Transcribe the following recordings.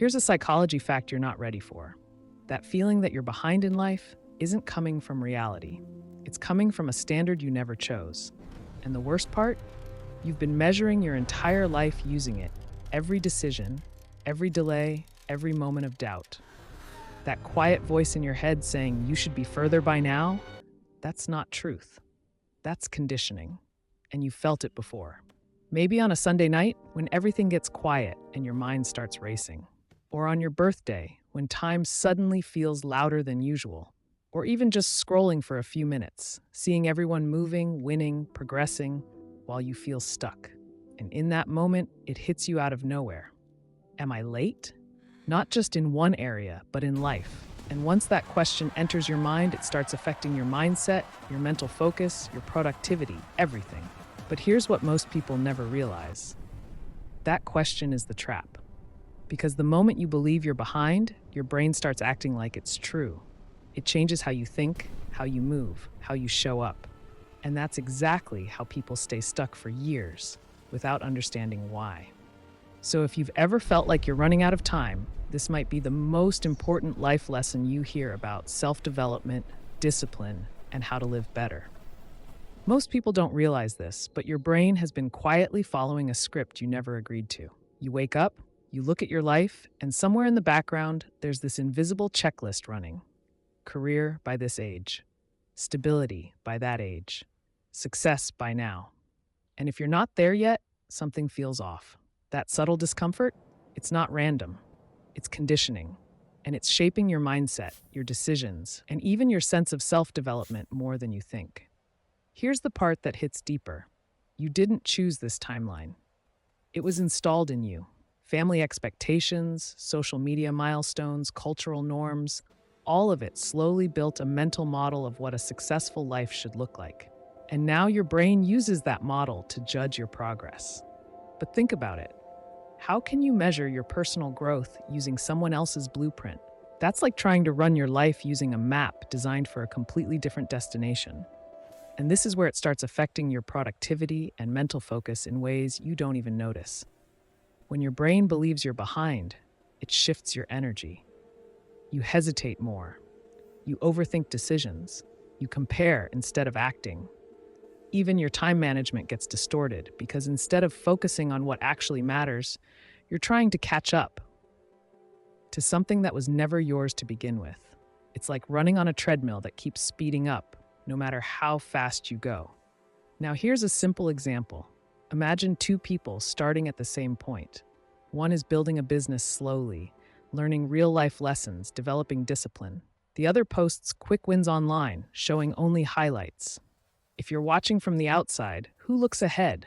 Here's a psychology fact you're not ready for. That feeling that you're behind in life isn't coming from reality. It's coming from a standard you never chose. And the worst part? You've been measuring your entire life using it. Every decision, every delay, every moment of doubt. That quiet voice in your head saying you should be further by now, that's not truth. That's conditioning. And you've felt it before. Maybe on a Sunday night when everything gets quiet and your mind starts racing. Or on your birthday when time suddenly feels louder than usual. Or even just scrolling for a few minutes, seeing everyone moving, winning, progressing, while you feel stuck. And in that moment, it hits you out of nowhere. Am I late? Not just in one area, but in life. And once that question enters your mind, it starts affecting your mindset, your mental focus, your productivity, everything. But here's what most people never realize. That question is the trap. Because the moment you believe you're behind, your brain starts acting like it's true. It changes how you think, how you move, how you show up. And that's exactly how people stay stuck for years without understanding why. So if you've ever felt like you're running out of time, this might be the most important life lesson you hear about self-development, discipline, and how to live better. Most people don't realize this, but your brain has been quietly following a script you never agreed to. You wake up, you look at your life, and somewhere in the background, there's this invisible checklist running. Career by this age. Stability by that age. Success by now. And if you're not there yet, something feels off. That subtle discomfort, it's not random. It's conditioning. And it's shaping your mindset, your decisions, and even your sense of self-development more than you think. Here's the part that hits deeper. You didn't choose this timeline. It was installed in you. Family expectations, social media milestones, cultural norms, all of it slowly built a mental model of what a successful life should look like. And now your brain uses that model to judge your progress. But think about it. How can you measure your personal growth using someone else's blueprint? That's like trying to run your life using a map designed for a completely different destination. And this is where it starts affecting your productivity and mental focus in ways you don't even notice. When your brain believes you're behind, it shifts your energy. You hesitate more. You overthink decisions. You compare instead of acting. Even your time management gets distorted because instead of focusing on what actually matters, you're trying to catch up to something that was never yours to begin with. It's like running on a treadmill that keeps speeding up, no matter how fast you go. Now here's a simple example. Imagine two people starting at the same point. One is building a business slowly, learning real-life lessons, developing discipline. The other posts quick wins online, showing only highlights. If you're watching from the outside, who looks ahead?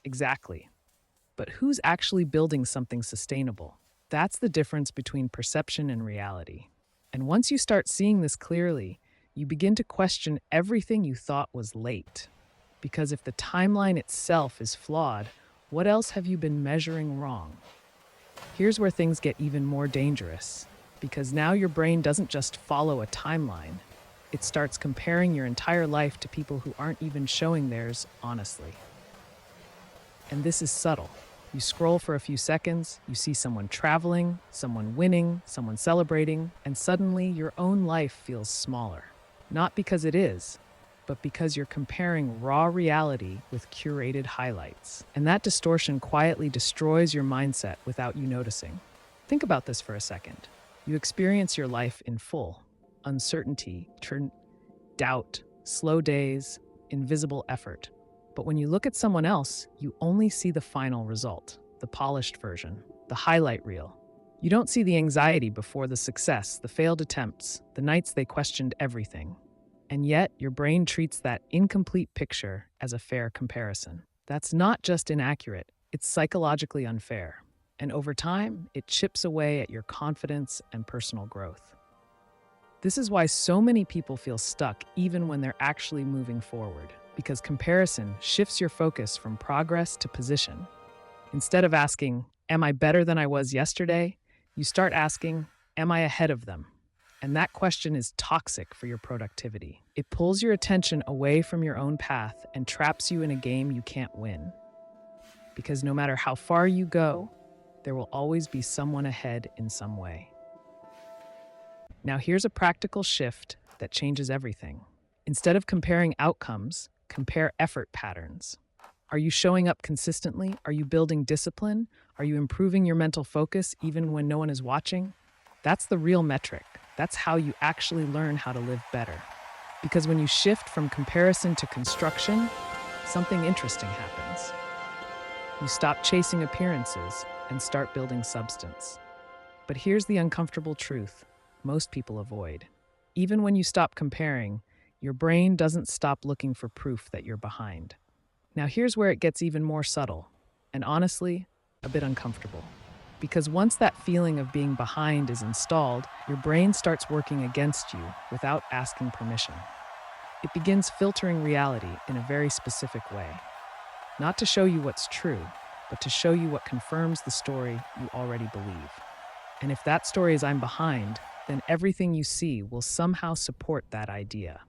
Exactly. But who's actually building something sustainable? That's the difference between perception and reality. And once you start seeing this clearly, you begin to question everything you thought was late. Because if the timeline itself is flawed, what else have you been measuring wrong? Here's where things get even more dangerous. Because now your brain doesn't just follow a timeline. It starts comparing your entire life to people who aren't even showing theirs honestly. And this is subtle. You scroll for a few seconds, you see someone traveling, someone winning, someone celebrating, and suddenly your own life feels smaller. Not because it is, but because you're comparing raw reality with curated highlights. And that distortion quietly destroys your mindset without you noticing. Think about this for a second. You experience your life in full. Uncertainty, doubt, slow days, invisible effort. But when you look at someone else, you only see the final result, the polished version, the highlight reel. You don't see the anxiety before the success, the failed attempts, the nights they questioned everything. And yet, your brain treats that incomplete picture as a fair comparison. That's not just inaccurate, it's psychologically unfair. And over time, it chips away at your confidence and personal growth. This is why so many people feel stuck even when they're actually moving forward, because comparison shifts your focus from progress to position. Instead of asking, "Am I better than I was yesterday?" you start asking, "Am I ahead of them?" And that question is toxic for your productivity. It pulls your attention away from your own path and traps you in a game you can't win. Because no matter how far you go, There will always be someone ahead in some way. Now, here's a practical shift that changes everything. Instead of comparing outcomes, compare effort patterns. Are you showing up consistently? Are you building discipline? Are you improving your mental focus even when no one is watching? That's the real metric. That's how you actually learn how to live better. Because when you shift from comparison to construction, something interesting happens. You stop chasing appearances and start building substance. But here's the uncomfortable truth most people avoid. Even when you stop comparing, your brain doesn't stop looking for proof that you're behind. Now, here's where it gets even more subtle, and honestly, a bit uncomfortable. Because once that feeling of being behind is installed, your brain starts working against you without asking permission. It begins filtering reality in a very specific way. Not to show you what's true, but to show you what confirms the story you already believe. And if that story is "I'm behind," then everything you see will somehow support that idea.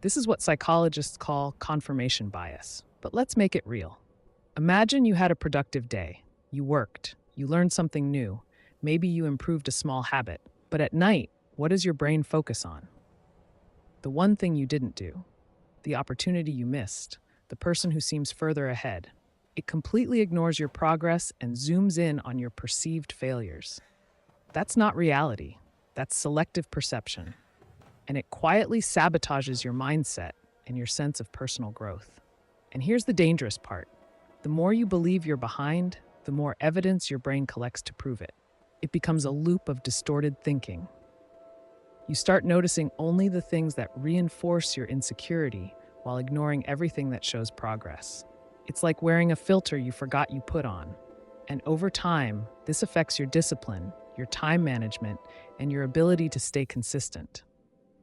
This is what psychologists call confirmation bias. But let's make it real. Imagine you had a productive day. You worked, you learned something new, maybe you improved a small habit. But at night, what does your brain focus on? The one thing you didn't do, the opportunity you missed, the person who seems further ahead. It completely ignores your progress and zooms in on your perceived failures. That's not reality. That's selective perception. And it quietly sabotages your mindset and your sense of personal growth. And here's the dangerous part. The more you believe you're behind, the more evidence your brain collects to prove it. It becomes a loop of distorted thinking. You start noticing only the things that reinforce your insecurity while ignoring everything that shows progress. It's like wearing a filter you forgot you put on. And over time, this affects your discipline, your time management, and your ability to stay consistent.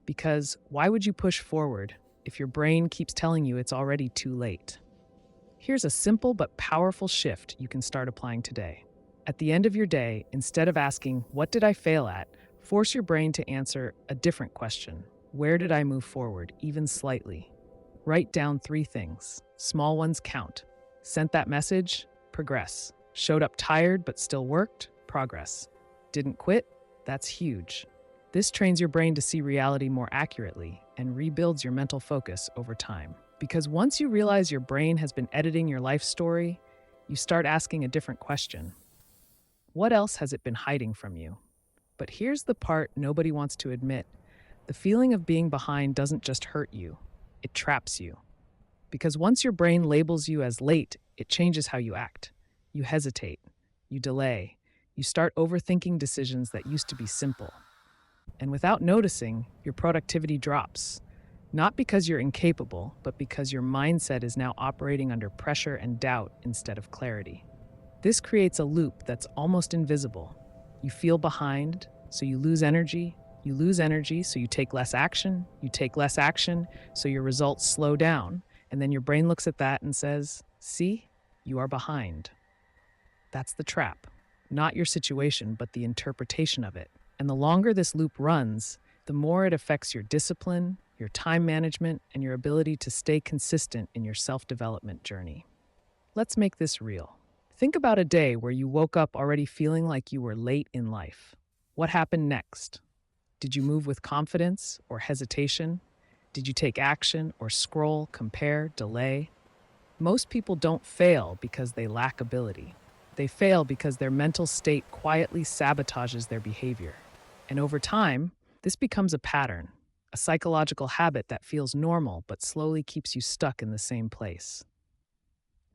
Because why would you push forward if your brain keeps telling you it's already too late? Here's a simple but powerful shift you can start applying today. At the end of your day, instead of asking, "What did I fail at?" force your brain to answer a different question. Where did I move forward, even slightly? Write down 3 things. Small ones count. Sent that message? Progress. Showed up tired but still worked? Progress. Didn't quit? That's huge. This trains your brain to see reality more accurately and rebuilds your mental focus over time. Because once you realize your brain has been editing your life story, you start asking a different question. What else has it been hiding from you? But here's the part nobody wants to admit. The feeling of being behind doesn't just hurt you, it traps you. Because once your brain labels you as late, it changes how you act. You hesitate, you delay, you start overthinking decisions that used to be simple. And without noticing, your productivity drops. Not because you're incapable, but because your mindset is now operating under pressure and doubt instead of clarity. This creates a loop that's almost invisible. You feel behind, so you lose energy. You lose energy, so you take less action. You take less action, so your results slow down. And then your brain looks at that and says, "See, you are behind." That's the trap. Not your situation, but the interpretation of it. And the longer this loop runs, the more it affects your discipline, your time management, and your ability to stay consistent in your self-development journey. Let's make this real. Think about a day where you woke up already feeling like you were late in life. What happened next? Did you move with confidence or hesitation? Did you take action or scroll, compare, delay? Most people don't fail because they lack ability. They fail because their mental state quietly sabotages their behavior. And over time, this becomes a pattern, a psychological habit that feels normal but slowly keeps you stuck in the same place.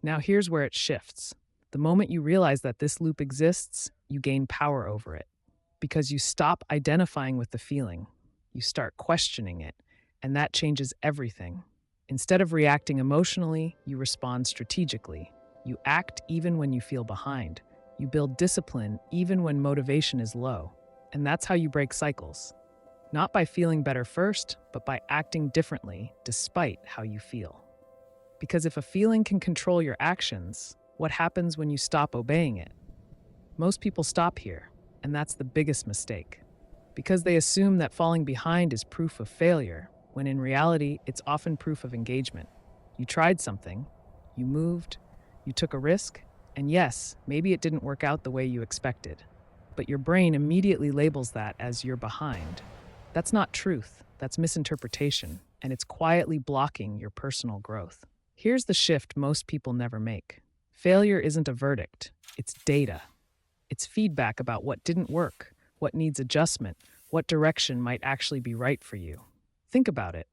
Now here's where it shifts. The moment you realize that this loop exists, you gain power over it. Because you stop identifying with the feeling, you start questioning it, and that changes everything. Instead of reacting emotionally, you respond strategically. You act even when you feel behind. You build discipline even when motivation is low. And that's how you break cycles. Not by feeling better first, but by acting differently despite how you feel. Because if a feeling can control your actions, what happens when you stop obeying it? Most people stop here, and that's the biggest mistake. Because they assume that falling behind is proof of failure, when in reality, it's often proof of engagement. You tried something, you moved, you took a risk, And yes, maybe it didn't work out the way you expected, but your brain immediately labels that as you're behind. That's not truth, that's misinterpretation, and it's quietly blocking your personal growth. Here's the shift most people never make. Failure isn't a verdict, it's data. It's feedback about what didn't work, what needs adjustment, what direction might actually be right for you. Think about it.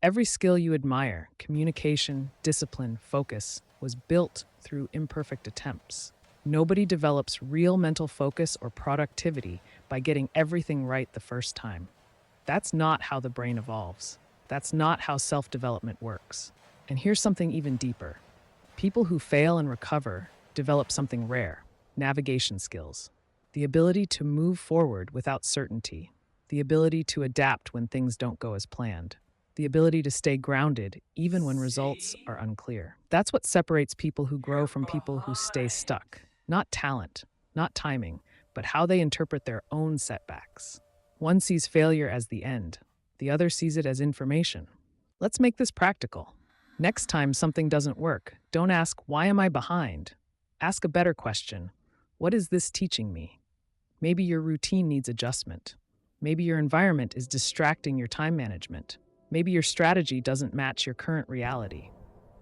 Every skill you admire, communication, discipline, focus, was built through imperfect attempts. Nobody develops real mental focus or productivity by getting everything right the first time. That's not how the brain evolves. That's not how self-development works. And here's something even deeper. People who fail and recover develop something rare: navigation skills. The ability to move forward without certainty. The ability to adapt when things don't go as planned. The ability to stay grounded even when results are unclear. That's what separates people who grow from people who stay stuck. Not talent, not timing, but how they interpret their own setbacks. One sees failure as the end, the other sees it as information. Let's make this practical. Next time something doesn't work, don't ask, "Why am I behind?" Ask a better question: what is this teaching me? Maybe your routine needs adjustment. Maybe your environment is distracting your time management. Maybe your strategy doesn't match your current reality.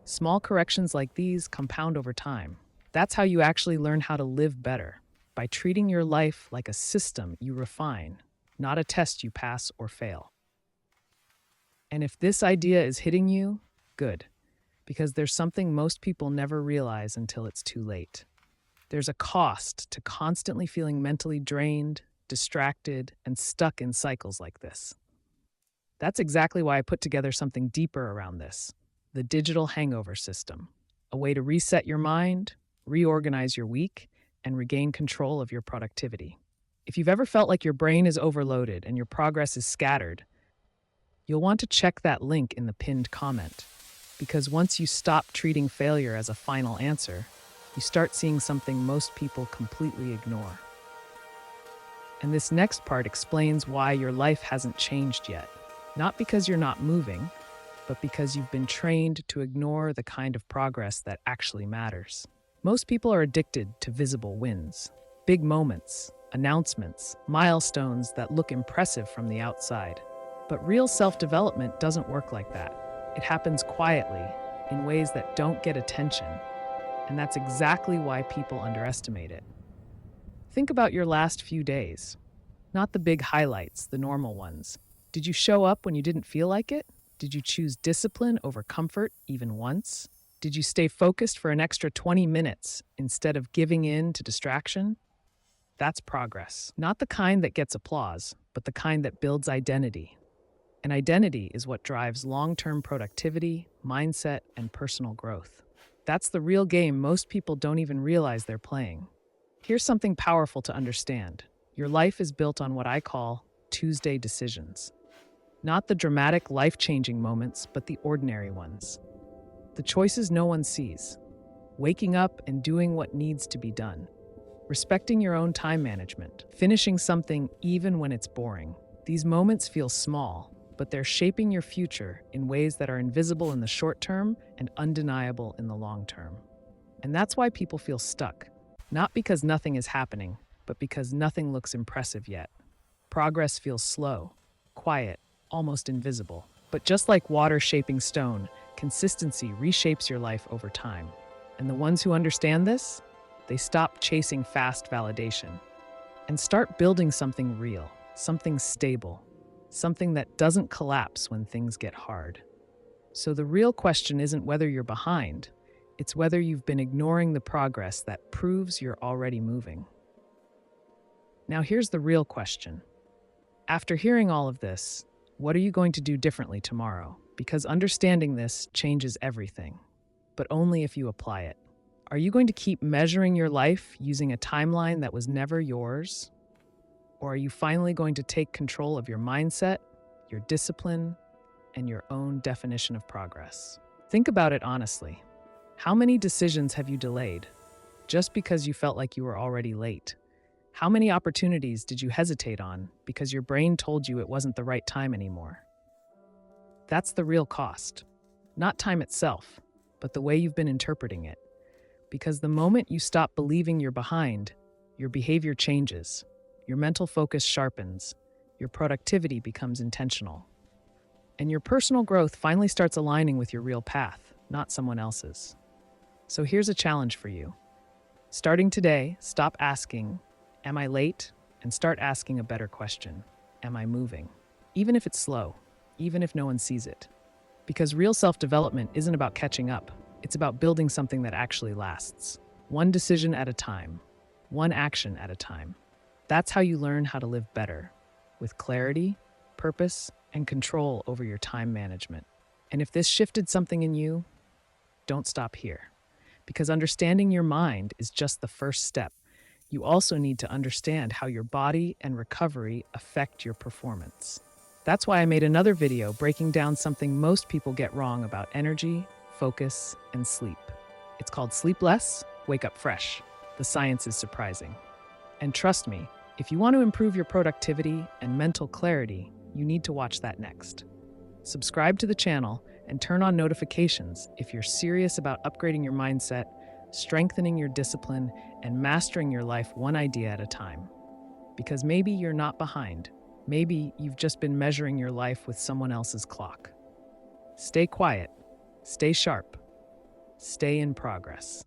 Small corrections like these compound over time. That's how you actually learn how to live better, by treating your life like a system you refine, not a test you pass or fail. And if this idea is hitting you, good, because there's something most people never realize until it's too late. There's a cost to constantly feeling mentally drained, distracted, and stuck in cycles like this. That's exactly why I put together something deeper around this: the digital hangover system, a way to reset your mind, reorganize your week, and regain control of your productivity. If you've ever felt like your brain is overloaded and your progress is scattered, you'll want to check that link in the pinned comment, because once you stop treating failure as a final answer, you start seeing something most people completely ignore. And this next part explains why your life hasn't changed yet. Not because you're not moving, but because you've been trained to ignore the kind of progress that actually matters. Most people are addicted to visible wins, big moments, announcements, milestones that look impressive from the outside. But real self-development doesn't work like that. It happens quietly, in ways that don't get attention. And that's exactly why people underestimate it. Think about your last few days. Not the big highlights, the normal ones. Did you show up when you didn't feel like it? Did you choose discipline over comfort even once? Did you stay focused for an extra 20 minutes instead of giving in to distraction? That's progress. Not the kind that gets applause, but the kind that builds identity. And identity is what drives long-term productivity, mindset, and personal growth. That's the real game most people don't even realize they're playing. Here's something powerful to understand. Your life is built on what I call Tuesday decisions. Not the dramatic, life-changing moments, but the ordinary ones. The choices no one sees. Waking up and doing what needs to be done. Respecting your own time management. Finishing something even when it's boring. These moments feel small, but they're shaping your future in ways that are invisible in the short term and undeniable in the long term. And that's why people feel stuck. Not because nothing is happening, but because nothing looks impressive yet. Progress feels slow, quiet, almost invisible. But just like water shaping stone, consistency reshapes your life over time. And the ones who understand this, they stop chasing fast validation and start building something real, something stable, something that doesn't collapse when things get hard. So the real question isn't whether you're behind, it's whether you've been ignoring the progress that proves you're already moving. Now here's the real question. After hearing all of this, what are you going to do differently tomorrow? Because understanding this changes everything, but only if you apply it. Are you going to keep measuring your life using a timeline that was never yours? Or are you finally going to take control of your mindset, your discipline, and your own definition of progress? Think about it honestly. How many decisions have you delayed just because you felt like you were already late? How many opportunities did you hesitate on because your brain told you it wasn't the right time anymore? That's the real cost. Not time itself, but the way you've been interpreting it. Because the moment you stop believing you're behind, your behavior changes, your mental focus sharpens, your productivity becomes intentional, and your personal growth finally starts aligning with your real path, not someone else's. So here's a challenge for you. Starting today, stop asking, "Am I late?" and start asking a better question. Am I moving? Even if it's slow, even if no one sees it. Because real self-development isn't about catching up. It's about building something that actually lasts. One decision at a time, one action at a time. That's how you learn how to live better, with clarity, purpose, and control over your time management. And if this shifted something in you, don't stop here. Because understanding your mind is just the first step. You also need to understand how your body and recovery affect your performance. That's why I made another video breaking down something most people get wrong about energy, focus, and sleep. It's called Sleep Less, Wake Up Fresh. The science is surprising. And trust me, if you want to improve your productivity and mental clarity, you need to watch that next. Subscribe to the channel and turn on notifications if you're serious about upgrading your mindset, strengthening your discipline, and mastering your life one idea at a time. Because maybe you're not behind. Maybe you've just been measuring your life with someone else's clock. Stay quiet, stay sharp, stay in progress.